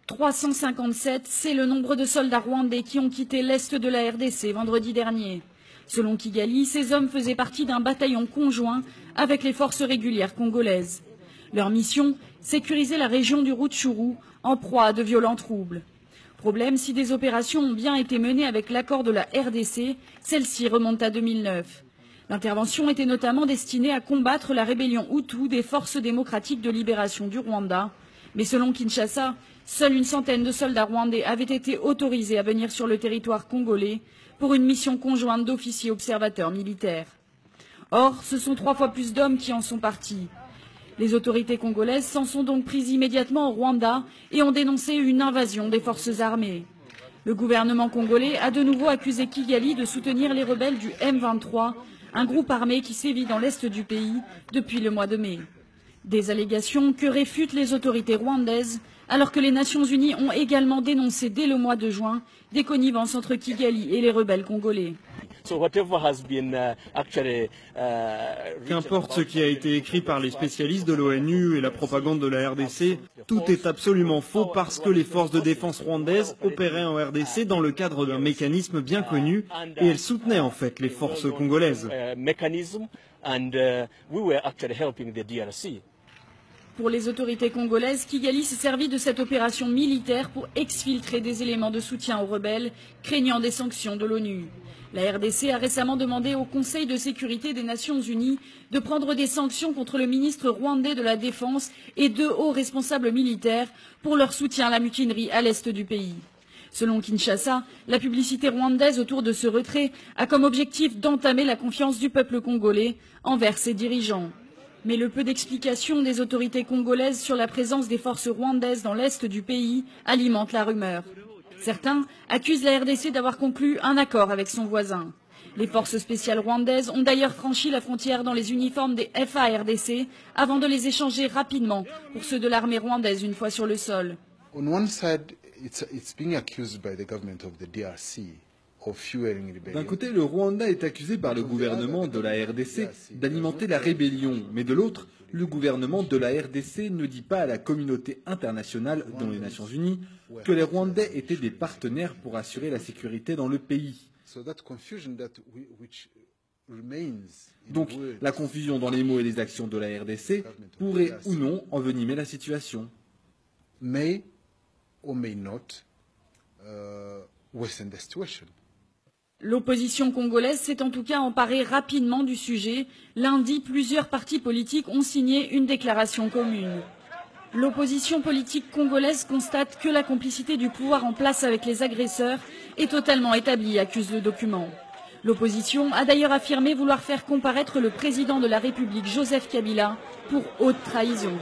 357, c'est le nombre de soldats rwandais qui ont quitté l'est de la RDC vendredi dernier. Selon Kigali, ces hommes faisaient partie d'un bataillon conjoint avec les forces régulières congolaises. Leur mission, sécuriser la région du Rutshuru, en proie à de violents troubles. Problème, si des opérations ont bien été menées avec l'accord de la RDC, celle-ci remonte à 2009. L'intervention était notamment destinée à combattre la rébellion Hutu des forces démocratiques de libération du Rwanda. Mais selon Kinshasa, seule une centaine de soldats rwandais avaient été autorisés à venir sur le territoire congolais pour une mission conjointe d'officiers observateurs militaires. Or, ce sont 3 fois plus d'hommes qui en sont partis. Les autorités congolaises s'en sont donc prises immédiatement au Rwanda et ont dénoncé une invasion des forces armées. Le gouvernement congolais a de nouveau accusé Kigali de soutenir les rebelles du M23, un groupe armé qui sévit dans l'est du pays depuis le mois de mai. Des allégations que réfutent les autorités rwandaises, alors que les Nations Unies ont également dénoncé dès le mois de juin des connivences entre Kigali et les rebelles congolais. Qu'importe ce qui a été écrit par les spécialistes de l'ONU et la propagande de la RDC, tout est absolument faux parce que les forces de défense rwandaises opéraient en RDC dans le cadre d'un mécanisme bien connu et elles soutenaient en fait les forces congolaises. Pour les autorités congolaises, Kigali s'est servi de cette opération militaire pour exfiltrer des éléments de soutien aux rebelles, craignant des sanctions de l'ONU. La RDC a récemment demandé au Conseil de sécurité des Nations Unies de prendre des sanctions contre le ministre rwandais de la Défense et 2 hauts responsables militaires pour leur soutien à la mutinerie à l'est du pays. Selon Kinshasa, la publicité rwandaise autour de ce retrait a comme objectif d'entamer la confiance du peuple congolais envers ses dirigeants. Mais le peu d'explications des autorités congolaises sur la présence des forces rwandaises dans l'est du pays alimente la rumeur. Certains accusent la RDC d'avoir conclu un accord avec son voisin. Les forces spéciales rwandaises ont d'ailleurs franchi la frontière dans les uniformes des FARDC avant de les échanger rapidement pour ceux de l'armée rwandaise une fois sur le sol. On one side, it's being accused by the government of the DRC. D'un côté, le Rwanda est accusé par le gouvernement de la RDC d'alimenter la rébellion, mais de l'autre, le gouvernement de la RDC ne dit pas à la communauté internationale, dont les Nations Unies, que les Rwandais étaient des partenaires pour assurer la sécurité dans le pays. Donc, la confusion dans les mots et les actions de la RDC pourrait ou non envenimer la situation. May or may not worsen the situation. L'opposition congolaise s'est en tout cas emparée rapidement du sujet. Lundi, plusieurs partis politiques ont signé une déclaration commune. L'opposition politique congolaise constate que la complicité du pouvoir en place avec les agresseurs est totalement établie, accuse le document. L'opposition a d'ailleurs affirmé vouloir faire comparaître le président de la République, Joseph Kabila, pour haute trahison.